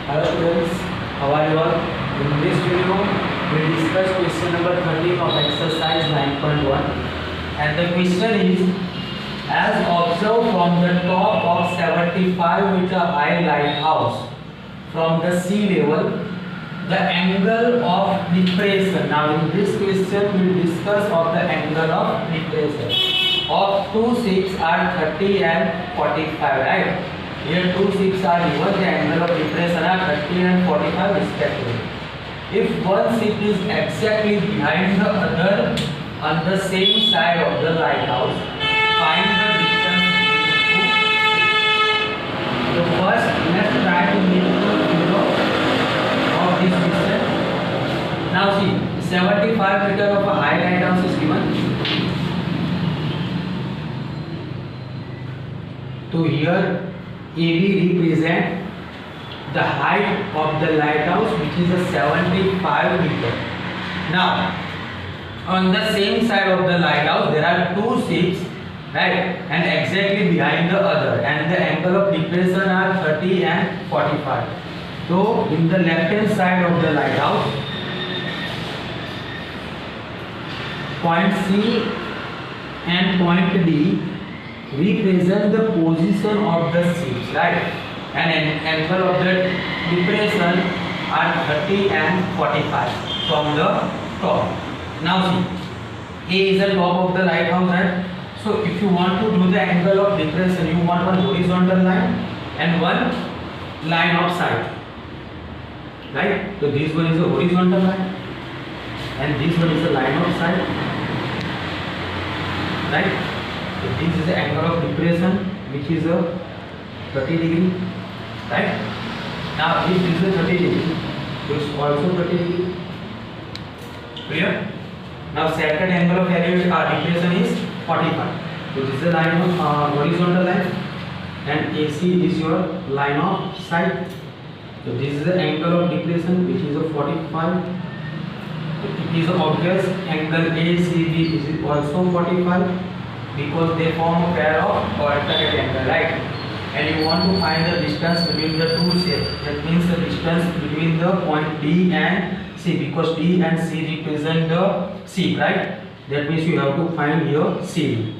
Hello students, how are you all? In this video, we discuss question number 13 of exercise 9.1, and the question is, as observed from the top of 75-meter high lighthouse from the sea level, the angle of depression. Now in this question, we discuss of the angle of depression of two ships are 30 and 45, right? Here two ships are given, the angle of depression are 30 and 45 respectively. If one ship is exactly behind the other on the same side of the lighthouse, find the distance between the two ships. So first, let's try to make the figure of this distance. Now see, 75 meter of a high lighthouse is given. To here, AB represent the height of the lighthouse, which is a 75 meter. Now, on the same side of the lighthouse, there are two ships, right, and exactly behind the other, and the angle of depression are 30 and 45. So, in the left hand side of the lighthouse, point C and point D represent the position of the ships, right? And an angle of the depression are 30 and 45 from the top. Now see, A is the top of the lighthouse, right? So if you want to do the angle of depression, you want one horizontal line and one line of sight, right? So this one is a horizontal line and this one is a line of sight, right? So this is the angle of depression, which is a 30 degree, right? Now if this is a 30 degree, so it's also 30 degree. Clear? Now second angle of depression is 45. So this is the line of horizontal line, and AC is your line of sight. So this is the angle of depression, which is a 45. It is obvious angle ACB is also 45. Because they form a pair of alternate angle, right? And you want to find the distance between the two shapes. That means the distance between the point D and C, because D and C represent the C, right? That means you have to find here C,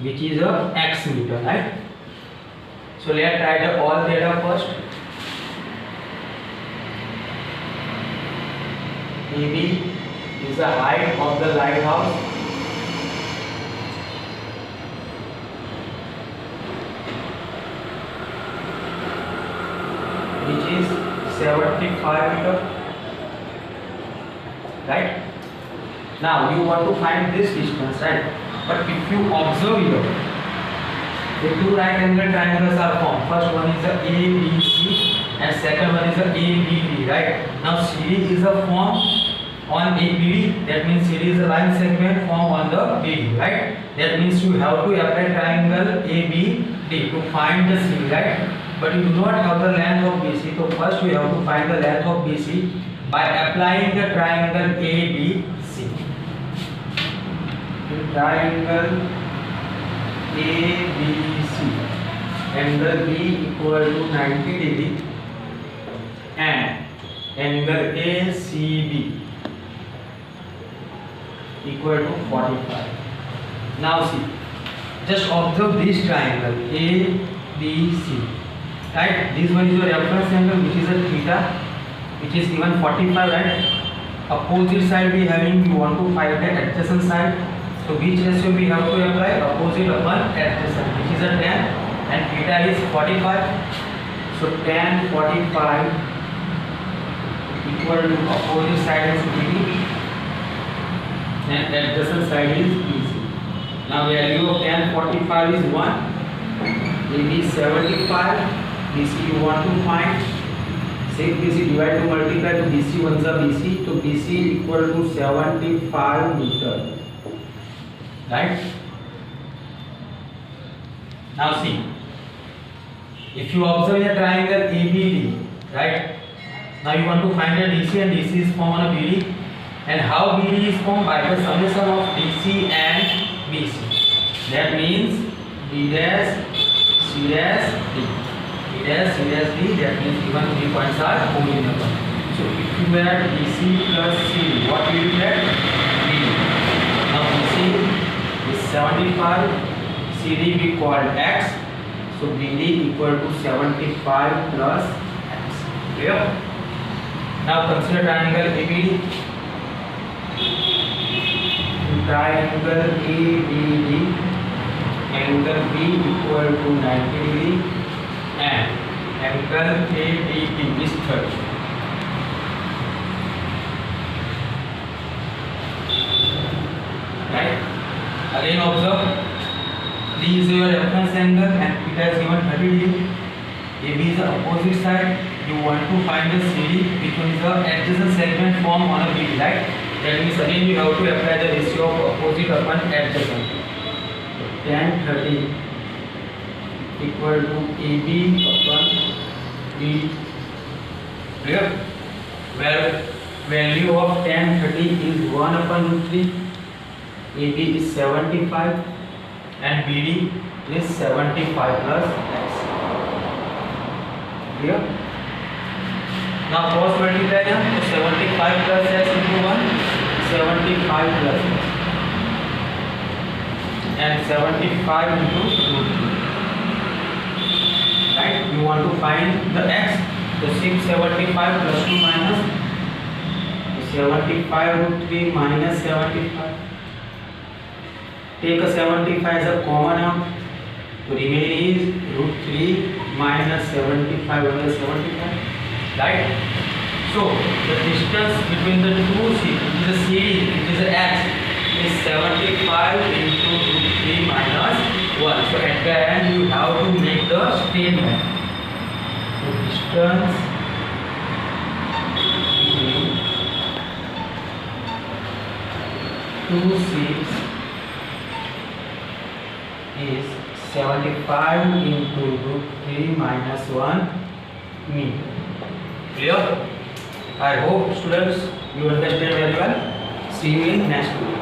which is a x meter, right? So let's try the all data first. AB is the height of the lighthouse, which is 75 meter, right? Now you want to find this distance, right? But if you observe here, the two right angle triangles are formed. First one is the ABC and second one is the ABD, right? Now CD is a form on ABD, that means CD is a line segment formed on the BD, right? That means you have to apply triangle ABD to find the CD, right? But you do not have the length of BC, so first we have to find the length of BC by applying the triangle ABC. The triangle ABC, angle B equal to 90 degree and angle ACB equal to 45. Now see, just observe this triangle ABC. Right, this one is your reference angle, which is a theta, which is given 45, right? Opposite side we having, you want to find the adjacent side. So which ratio we have to apply? Opposite upon adjacent, which is a tan, and theta is 45. So tan 45 equal to opposite side is BD and adjacent side is BC. Now value of tan 45 is 1, AB 75. BC you want to find, sec BC divide to multiply to BC ones are BC, so BC equal to 75 meter, right? Now see, if you observe a triangle ABD, right? Now you want to find a DC, and DC is formed on a BD, and how BD is formed? By the summation of DC and BC. That means B dash C dash D. Yes, seriously, that means given 3 points are original. So if you add BC plus CD, what will you get? BD. Now BC is 75, CD we called X, so BD equal to 75 plus X. Clear? Now consider triangle ABD. Triangle ABD, angle B equal to 90 degree and angle ADB is 30. Right? Again observe, D is your reference angle and theta is given 30 degree. AB is the opposite side. You want to find the CD, which one is the adjacent segment form on a BD, right? That means again we have to apply the ratio of opposite upon adjacent. So tan 30 equal to AB upon BD. Clear? Where value of tan 30 is 1 upon root 3. AB is 75 and BD is 75 plus X. Clear? Now cross multiply them, so 75 plus X into 1, 75 plus X and 75 into root 3. Right? You want to find the X, so 675 plus 2 minus, so 75 root 3 minus 75. Take a 75 as a common out, so remaining is root 3 minus 75 over 75. Right? So the distance between the two sheets, which is a CD, which is a X, is 75 into root 3 minus 1. So at the end you have to make the statement. The distance between two sheets is 75 into root 3 minus 1 meter. Clear? I hope students you understand very well. See you in next video.